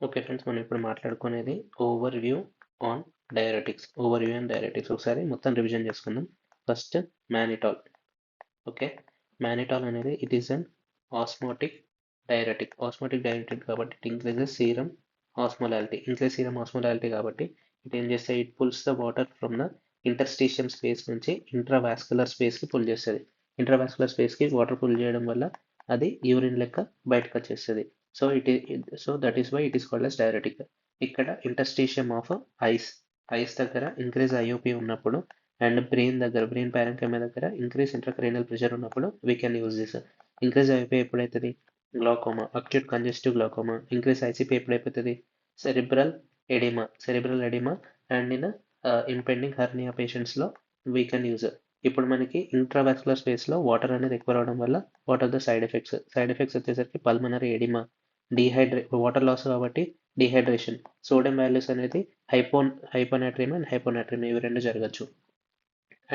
Okay friends, మనం ఇప్పుడు మాట్లాడుకునేది overview on diuretics. Overview and diuretics ఒకసారి మొత్తం రివిజన్ చేసుకుందాం. First mannitol. ఓకే, మానిటాల్ అనేది it is an osmotic diuretic. Osmotic diuretic కాబట్టి it increases serum osmolality. Increase serum osmolality కాబట్టి ఇట్ ఏం చేస్తే it pulls the water from the interstitium space నుంచి intravascular స్పేస్కి పుల్ చేస్తుంది. ఇంట్రావాస్కులర్ స్పేస్కి వాటర్ పుల్ చేయడం వల్ల అది యూరిన్ లెక్క బయటకు వచ్చేస్తుంది. So that is why it is called as diuretic. ఇక్కడ ఇంటర్స్టీషియం ఆఫ్ ఐస్ దగ్గర ఇంక్రీజ్ ఐఓపి ఉన్నప్పుడు అండ్ బ్రెయిన్ ప్యారెంకైమా దగ్గర ఇంక్రీజ్ ఇంట్రాక్రేనియల్ ప్రెషర్ ఉన్నప్పుడు we can use this. Increase IOP ఎప్పుడైతుంది? Glaucoma, acute congestive glaucoma. Increase ICP ఎప్పుడైపోతుంది? Cerebral oedema and in impending hernia పేషెంట్స్లో we can use. ఇప్పుడు మనకి intravascular స్పేస్లో వాటర్ అనేది ఎక్కువ రావడం వల్ల what are the side effects? Side effects వచ్చేసరికి పల్మనరీ ఎడిమా, వాటర్ లాస్ కాబట్టి డిహైడ్రేషన్, సోడియం వాల్యూస్ అనేది హైపోనాట్రియం అండ్ హైపోనాట్రియం ఇవి రెండు జరగచ్చు.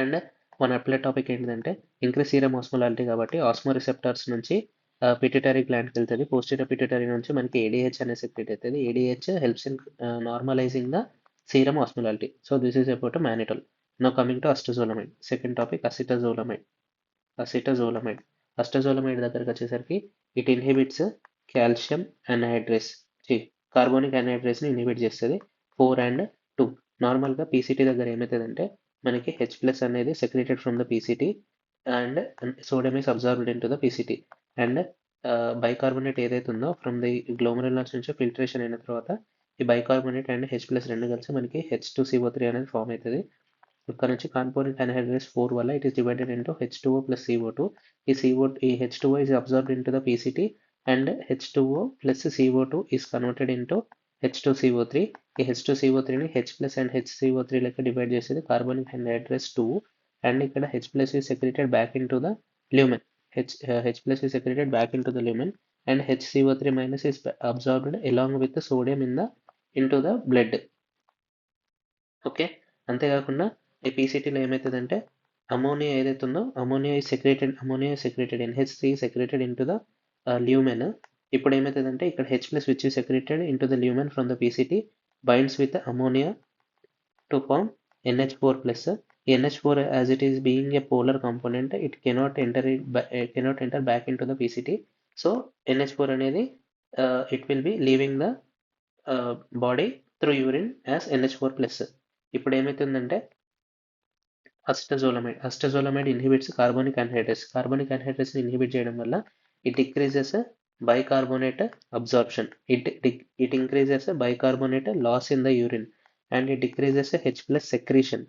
అండ్ మన అప్లై టాపిక్ ఏంటంటే ఇంక్రీజ్ సీరం ఆస్మోలాలిటీ కాబట్టి ఆస్మో రిసెప్టార్స్ నుంచి పిట్యూటరీ గ్లాండ్కి వెళ్తుంది. పోస్టీరియర్ పిట్యూటరీ నుంచి మనకి ఏడిహెచ్ అనేది సెక్రెట్ అవుతుంది. ADH helps in normalising the serum osmolality. So this is about mannitol. Now coming to acetazolamide. Second topic acetazolamide. Acetazolamide దగ్గరకు వచ్చేసరికి it inhibits calcium anhydrase, carbonic అన్హైడ్రేస్ని ఇన్హిబిట్ చేస్తుంది. 4 and 2. నార్మల్గా PCT దగ్గర ఏమవుతుందంటే మనకి H+ అనేది secreted from the PCT and sodium is absorbed in to the PCT. And bicarbonate ఏదైతే ఉందో ఫ్రమ్ ది గ్లోమరులస్ నుంచి ఫిల్టరేషన్ అయిన తర్వాత ఈ బైకార్బోనేట్ అండ్ H+ రెండు కలిసి మనకి H2CO3 అనేది ఫామ్ అవుతుంది. ఇక్కడ నుంచి కాంపోనెంట్ అన్హైడ్రేస్ 4 వల్ల it is divided into H2O plus CO2. ఈ H2O is absorbed into the PCT and H2O plus CO2 is converted into H2CO3. ఈ H2CO3ని H+ and HCO3 లెక్క డివైడ్ చేసేది కార్బోనిక్ అన్హైడ్రేస్ 2 అండ్ ఇక్కడ H+ is secreted back into the lumen. H+ is secreted back into the lumen and HCO3 minus is absorbed along with the sodium into the blood. Okay, అంతేకాకుండా ఈ పీసీటీలో ఏమవుతుందంటే ammonia ఏదైతే ఉందో ammonia is secreted NH3 secreted into the lumen. ఇప్పుడు ఏమవుతుందంటే ఇక్కడ H+ which is secreted into the lumen from the PCT binds with the ammonia to form NH4+. ఈ NH4 as it is being a polar component it cannot enter back into the PCT. So NH4 అనేది it will be leaving the body through urine as NH4+. ఇప్పుడు ఏమవుతుందంటే acetazolamide inhibits carbonic అన్హైడ్రేస్ని inhibit చేయడం వల్ల it decreases bicarbonate absorption, it increases bicarbonate loss in the urine and it decreases H+ secretion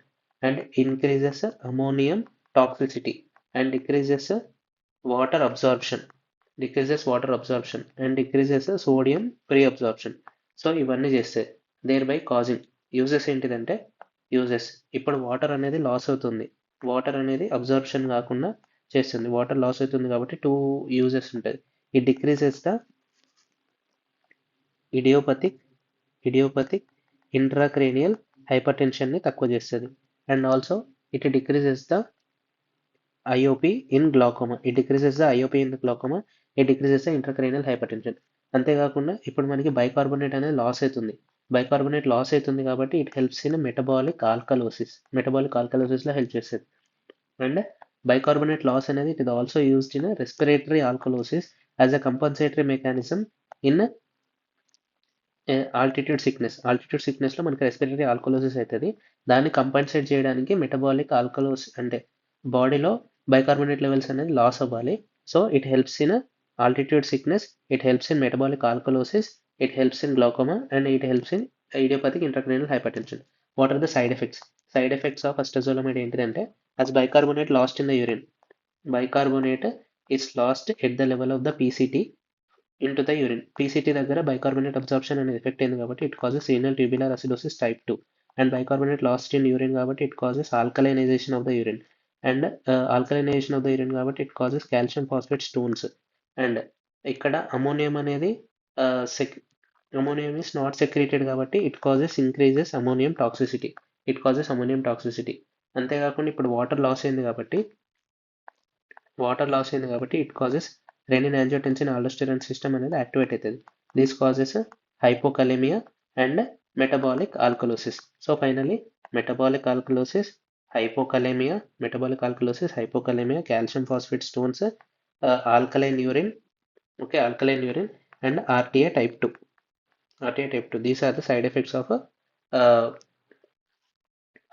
and increases ammonium toxicity and decreases water absorption and decreases sodium pre absorption. So ఇవన్నీ చేస్తాయి. There by causing uses ఏంటిదంటే ఇప్పుడు water అనేది loss అవుతుంది, water అనేది absorption కాకుండా చేస్తుంది. Water loss అవుతుంది కాబట్టి 2 యూజెస్ ఉంటుంది. It decreases the idiopathic intracranial హైపర్టెన్షన్ని తక్కువ చేస్తుంది and also it decreases the IOP in glaucoma. It decreases the intracranial hypertension. అంతేకాకుండా ఇప్పుడు మనకి బైకార్బోనేట్ అనేది లాస్ అవుతుంది కాబట్టి ఇట్ హెల్ప్స్ ఇన్ మెటబాలిక్ ఆల్కలోసిస్లో హెల్ప్ చేస్తుంది. అండ్ బైకార్బోనేట్ లాస్ అనేది it is also used in respiratory alkalosis as a compensatory mechanism in altitude సిక్నెస్లో మనకి రెస్పిరేటరీ ఆల్కలోసిస్ అవుతుంది. దాన్ని కంపన్సేట్ చేయడానికి మెటబాలిక్ ఆల్కలోసిస్ అంటే బాడీలో బైకార్బోనేట్ లెవెల్స్ అనేది లాస్ అవ్వాలి. So it helps in altitude sickness, it helps in metabolic alkalosis, it helps in glaucoma and it helps in idiopathic intracranial hypertension. What are the side effects of acetazolamide ఏంటిదంటే as bicarbonate lost in the urine, bicarbonate is lost at the level of the PCT into the urine. PCT దగ్గర bicarbonate absorption అనేది effect అయింది కాబట్టి it causes renal tubular acidosis type 2 and bicarbonate lost in urine కాబట్టి it causes alkalinization of the urine and alkalinization of the urine కాబట్టి it causes calcium phosphate stones. And ఇక్కడ ammonium అనేది ammonium is not secreted కాబట్టి it causes ammonium toxicity. అంతేకాకుండా ఇప్పుడు water loss అయింది కాబట్టి it causes rennin angiotensin aldosterone system అనేది activate అవుతుంది. This causes hypokalemia, and metabolic alkalosis. So finally, metabolic alkalosis, hypokalemia, calcium phosphate stones, alkaline urine, okay, alkaline urine, and RTA type 2. RTA type 2. These are the side effects of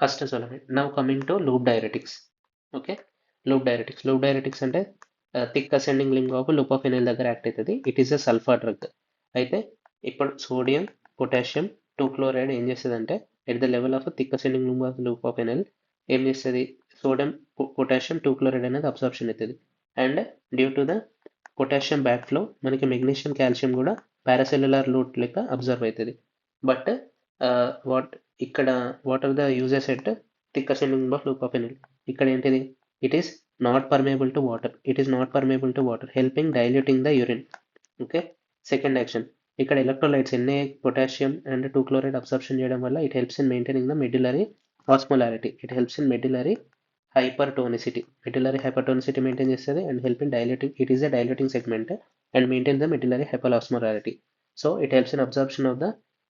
astaxanthin. Now coming to loop diuretics. Okay, loop diuretics అంటే thick ascending limb of loop of Henle దగ్గర act అవుతుంది. It is a sulphur drug. అయితే ఇప్పుడు sodium potassium 2 chloride ఏం చేస్తుంది at the level of thick ascending limb of loop of Henle ఏం చేస్తుంది, sodium potassium 2 chloride అనేది అబ్సార్ప్షన్ అవుతుంది. And due to the potassium back flow మనకి మెగ్నీషియం కాల్షియం కూడా పారాసెల్యులర్ రూట్ లెక్క అబ్జర్వ్ అవుతుంది. బట్ వాట్ ఇక్కడ what are the uses at thick ascending of లూపోఫెనిల్, ఇక్కడ ఏంటిది, it is not permeable to water, helping diluting the urine. Okay, second action ఇక్కడ electrolytes Na potassium and 2 chloride absorption చేయడం వల్ల it helps in maintaining the medullary osmolarity, medullary hypertonicity maintain చేస్తుంది and help in diluting, it is a diluting segment and maintain the medullary hyperosmolarity. So it helps in absorption of the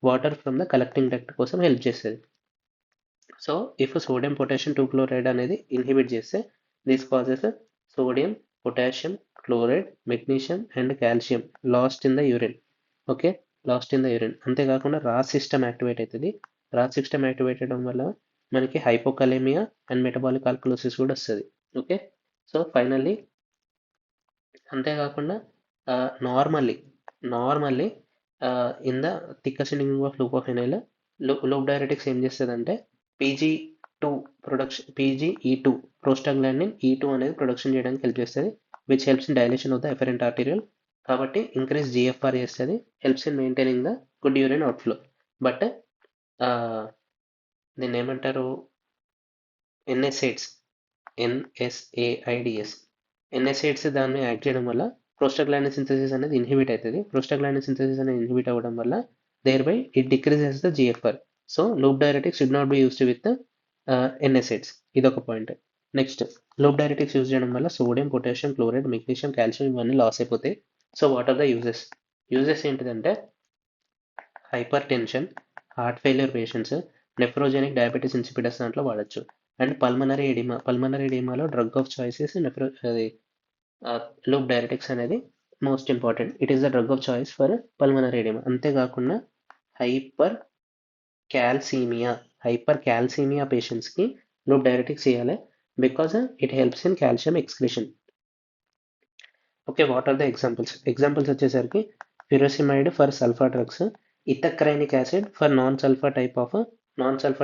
water from the collecting duct కోసం help చేస్తుంది. So if sodium potassium 2 chloride అనేది inhibit చేస్తే this causes sodium potassium chloride magnesium and calcium lost in the urine. Okay, lost in the urine. అంతేకాకుండా RAS system activate అవుతుంది. RAS system activate అవ్వడం వల్ల మనకి hypokalaemia and metabolic alkalosis కూడా వస్తుంది. Okay, so finally అంతేకాకుండా normally in the thick ascending of loop of Henle loop diuretics ఏం చేస్తుందంటే PGE2 ప్రోస్టాగ్లాండిన్ E2 అనేది ప్రొడక్షన్ చేయడానికి హెల్ప్ చేస్తుంది, which helps in dilation of the efferent arterial. కాబట్టి ఇంక్రీజ్ GFR చేస్తుంది, helps in maintaining the good urine outflow. But దీన్ని ఏమంటారు, NSAIDs దాన్ని యాక్ట్ చేయడం వల్ల ప్రోస్టాగ్లాండిన్ సింథసిస్ అనేది ఇన్హిబిట్ అవుతుంది. ప్రోస్టాగ్లాండిన్ సింథసిస్ అనేది ఇన్హిబిట్ అవ్వడం వల్ల there by it decreases the GFR. So loop diuretics should not be used with NSAIDs. ఇదొక point. Next, loop diuretics use చేయడం వల్ల sodium potassium chloride magnesium calcium ఇవన్నీ loss అయిపోతాయి. So what are the uses ఏంటిదంటే hypertension, heart failure patients, nephrogenic diabetes insipidus దాంట్లో వాడచ్చు. And pulmonary ఎడిమాలో drug of choices loop diuretics అనేది most important. It is the drug of choice for pulmonary oedema. అంతేకాకుండా hypercalcaemia పేషెంట్స్కి loop diuretics చేయాలి, because it helps in calcium excretion. Okay, what are the examples వచ్చేసరికి furosemide for sulphur drugs, ethacrynic acid for non sulphur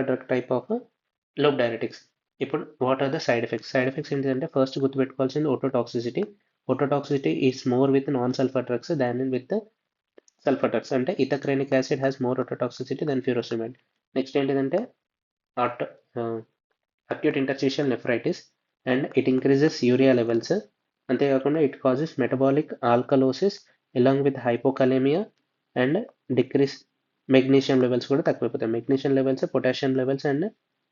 drug type of loop diuretics. ఇప్పుడు what are the side effects ఏంటంటే first గుర్తుపెట్టుకోవాల్సింది ototoxicity is more with non sulphur drugs than with sulphur drugs. అంటే ethacrynic acid has more ototoxicity than furosemide. Next ఏంటిదంటే acute interstitial nephritis and it increases urea levels. అంతేకాకుండా it causes metabolic alkalosis along with hypokalaemia and decrease magnesium levels కూడా తక్కువైపోతాయి. Magnesium levels, potassium levels and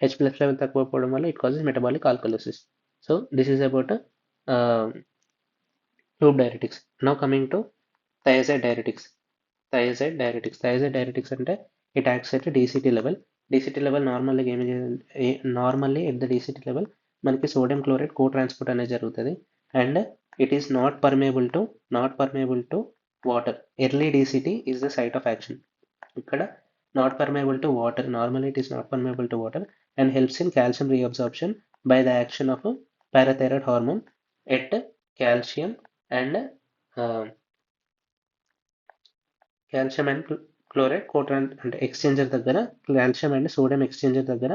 H+ level తక్కువైపోవడం వల్ల it causes metabolic alkalosis. So this is about loop diuretics. Now coming to thiazide diuretics. అంటే it acts at DCT level. Normally at the DCT level మనకి sodium chloride co transport అనేది జరుగుతుంది and it is not permeable to water. Early DCT is the site of action. ఇక్కడ not permeable to water, normally it is not permeable to water and helps in calcium reabsorption by the action of parathyroid hormone at calcium and chloride అంటే exchanger దగ్గర, calcium and sodium exchanger దగ్గర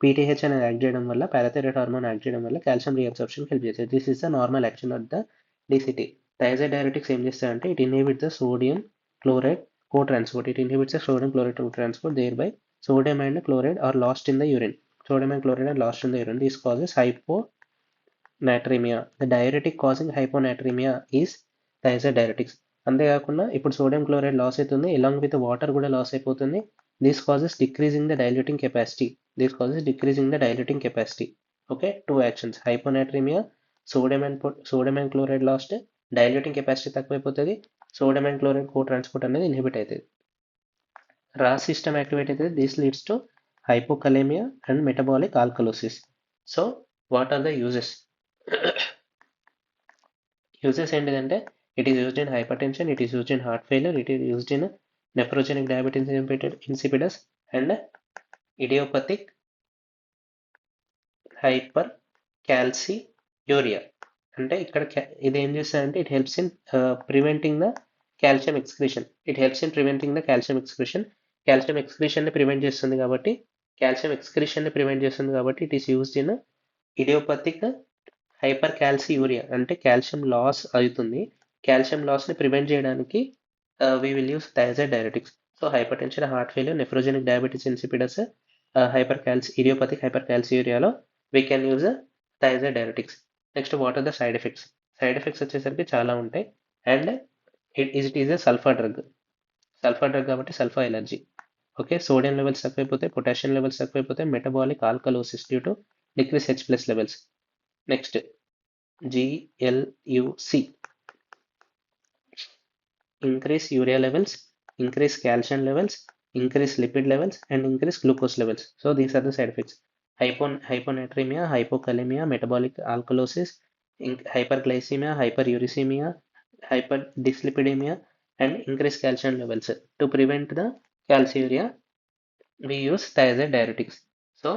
PTH అనేది act చేయడం వల్ల, parathyroid hormone act చేయడం వల్ల calcium reabsorption help చేస్తుంది. This is the normal action of the DCT. Thiazide diuretics ఏం చేస్తాయంటే it inhibit the sodium chloride co-transport. Thereby sodium and chloride are lost in the urine. This causes hyponatremia. The diuretic causing hyponatremia is thiazide diuretics. అంతేకాకుండా ఇప్పుడు sodium chloride loss అవుతుంది, along with water కూడా loss అయిపోతుంది. This causes decreasing the diluting capacity. Okay, 2 actions, hyponatraemia, sodium and chloride lost, diluting capacity తక్కువైపోతుంది, sodium and chloride co transport అనేది inhibit అవుతుంది. RAS system activate అయితే this leads to hypokalemia and metabolic alkalosis. So what are the uses? Uses ఏంటిదంటే it is used in hypertension, it is used in heart failure, it is used in nephrogenic diabetes insipidus and idiopathic hypercalciuria. అంటే ఇక్కడ ఇది ఏం చేస్తుందంటే it helps in preventing the calcium excretion. It helps in preventing the calcium excretion. Calcium excretion ని prevent చేస్తుంది కాబట్టి it is used in idiopathic hypercalciuria అంటే calcium loss అవుతుంది. కాల్షియం లాస్ ని ప్రివెంట్ చేయడానికి we will use thiazide diuretics. So hypertension, heart failure, nephrogenic diabetes insipidus, idiopathic hypercalciuria లో we can use thiazide diuretics. Next what are the side effects? Side effects వచ్చేసరికి చాలా ఉంటాయి and it is a sulphur drug కాబట్టి sulphur allergy. Okay, sodium levels తక్కువైపోతాయి, potassium levels తక్కువైపోతాయి, metabolic alkalosis due to decrease H+ levels. Next GLUC, increase urea levels, increase calcium levels, increase lipid levels, and increase glucose levels. So these are the side effects. Hyponatremia, hypokalemia, metabolic alkalosis, hyperglycemia, hyperuricemia, hyperdyslipidemia, and increased calcium levels. To prevent the calciuria, we use thiazide diuretics. So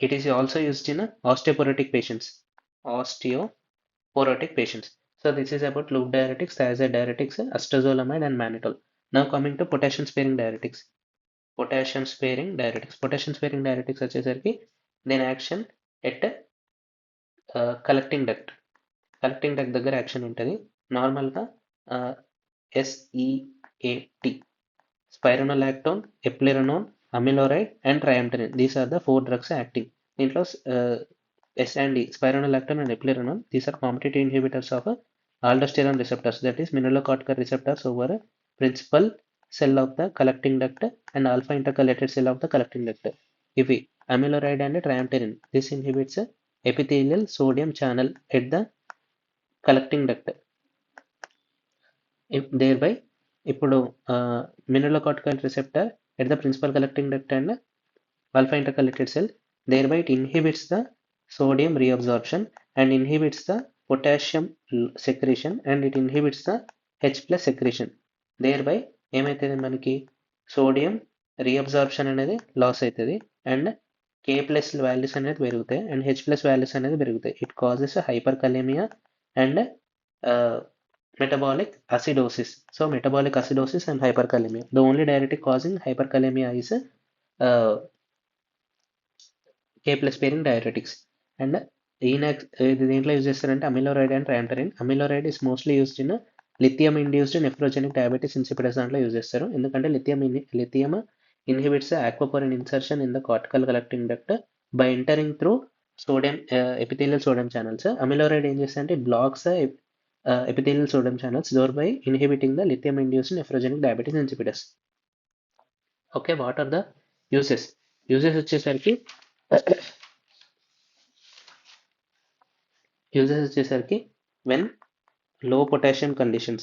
it is also used in osteoporotic patients. So this is about loop diuretics, thiazide diuretics, acetazolamide, and mannitol. Now coming to potassium sparing diuretics. Potassium sparing diuretics వచ్చేసరికి దీని action at collecting duct దగ్గర action ఉంటుంది. నార్మల్గా SEAT, spironolactone, eplerenone, amiloride and triamterene. These are the 4 drugs acting. దీంట్లో S&E, spironolactone and eplerenone, these are competitive inhibitors of aldosterone receptors, that is mineralocortical receptors over principal cell of the collecting duct and alpha intercalated cell of the collecting duct. ఇవి amiloride and triamterene, this inhibits epithelial sodium channel at the collecting duct. Thereby ఇప్పుడు mineralocortical receptor at the principal collecting duct and alpha intercalated cell, thereby it inhibits the sodium reabsorption and inhibits the potassium secretion and it inhibits the H+ secretion. Thereby ఏమైతుంది మనకి sodium reabsorption అనేది loss అవుతుంది and K+ values అనేది పెరుగుతాయి and H+ values అనేది పెరుగుతాయి. It causes hyperkalaemia and metabolic acidosis. So metabolic acidosis and hyperkalemia. The only diuretic causing hyperkalemia is K+ pairing diuretics. And దీంట్లో use చేస్తారంటే amiloride and triamterene. Amiloride is mostly used in lithium induced nephrogenic diabetes insipidus దాంట్లో use చేస్తారు. ఎందుకంటే lithium inhibits aquaporin insertion in the cortical collecting duct by entering through sodium epithelial sodium channels. Amiloride ఏం చేస్తారంటే blocks epithelial sodium channels, thereby inhibiting the lithium induced nephrogenic diabetes insipidus. Okay, what are the uses? Uses వచ్చేసరికి when low potassium conditions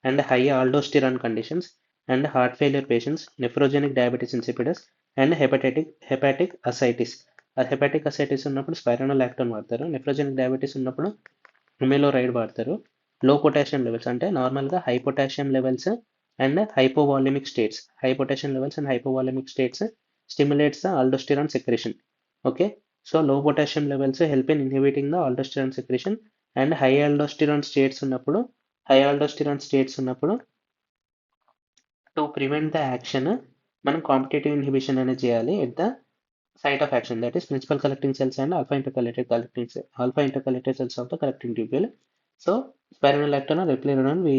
and high aldosterone conditions and heart failure patients, nephrogenic diabetes insipidus and hepatic ascites. Hepatic ascites ఉన్నప్పుడు స్పైరోనోలాక్టోన్ వాడతారు. Nephrogenic diabetes ఉన్నప్పుడు అమిలోరైడ్ వాడతారు. లో potassium levels అంటే నార్మల్గా high potassium levels and hypovolaemic states. High potassium levels and hypovolaemic states stimulates the aldosterone secretion. Okay, so low potassium levels help in inhibiting the aldosterone secretion and high aldosterone states ఉన్నప్పుడు to prevent the action మనం competitive inhibition అనేది చేయాలి at the site of action, that is principal collecting cells and alpha intercalated cells of the collecting tubule. So spironolactone or eplerenone we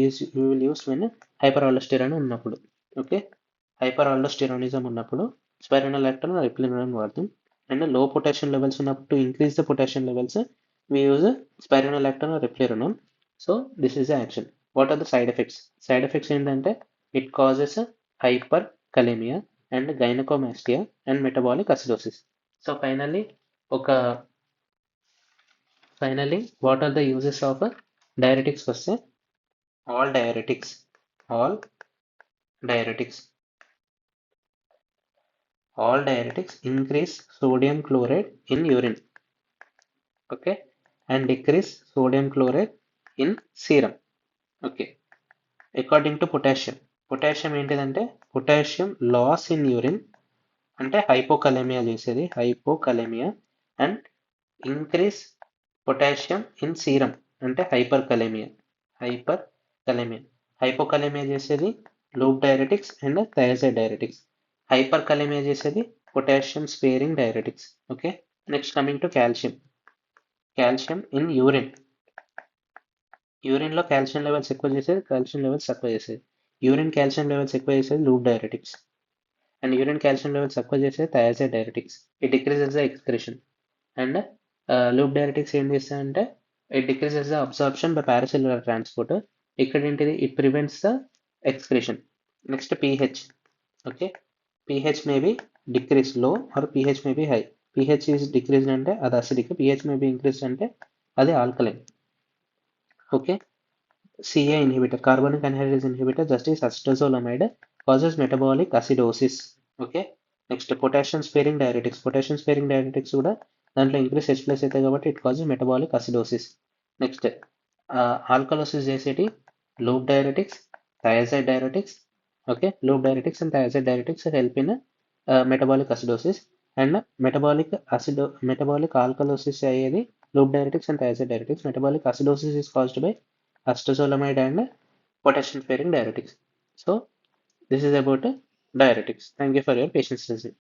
will use when hyperaldosteronism ఉన్నప్పుడు. Okay, hyperaldosteronism ఉన్నప్పుడు spironolactone or eplerenone వాడతాం. And లో potassium levels ఉన్నప్పుడు to increase the potassium levels we use spironolactone or eplerenone. So this is the action. What are the side effects? Side effects ఏంటంటే it causes hyperkalemia and gynecomastia and metabolic acidosis. So finally, what are the uses of diuretics? First, all diuretics all diuretics. All diuretics increase sodium chloride in urine, okay, and decrease sodium chloride in serum, okay. According to potassium ఏంటిదంటే potassium loss in urine అంటే hypokalaemia చేసేది, hypokalaemia, and increase potassium in serum అంటే hyperkalaemia. Hypokalaemia చేసేది loop diuretics and thiazide diuretics. Hyperkalaemia చేసేది potassium sparing diuretics, okay. Next coming to calcium in యూరిన్లో calcium levels ఎక్కువ చేసేది, calcium levels తక్కువ చేసేది. యూరిన్ కాల్షియం లెవెల్స్ ఎక్కువ చేసేది loop diuretics, and urine calcium levels తక్కువ చేసేది thiazide diuretics. It decreases the excretion. And loop diuretics ఏం చేస్తాయంటే it decreases the absorption by paracellular transport. ఇక్కడ ఏంటిది, it prevents the excretion. Next pH, okay. pH may be decrease low or pH may be high. pH is decreased అంటే అది acidic, pH may be increased అంటే అది alkaline, okay. Ca inhibitor, carbonic anhydrase inhibitor, just as acetazolamide causes metabolic acidosis, okay. Next potassium sparing diuretics కూడా దాంట్లో increase H+ అవుతాయి కాబట్టి it causes metabolic acidosis. Next alkalosis చేసేటి loop diuretics, thiazide diuretics, okay. Loop diuretics and thiazide diuretics help in metabolic acidosis. And metabolic alkalosis అయ్యేది loop diuretics and thiazide diuretics. Metabolic acidosis is caused by acetazolamide and potassium sparing diuretics. So this is about diuretics. Thank you for your patience listening.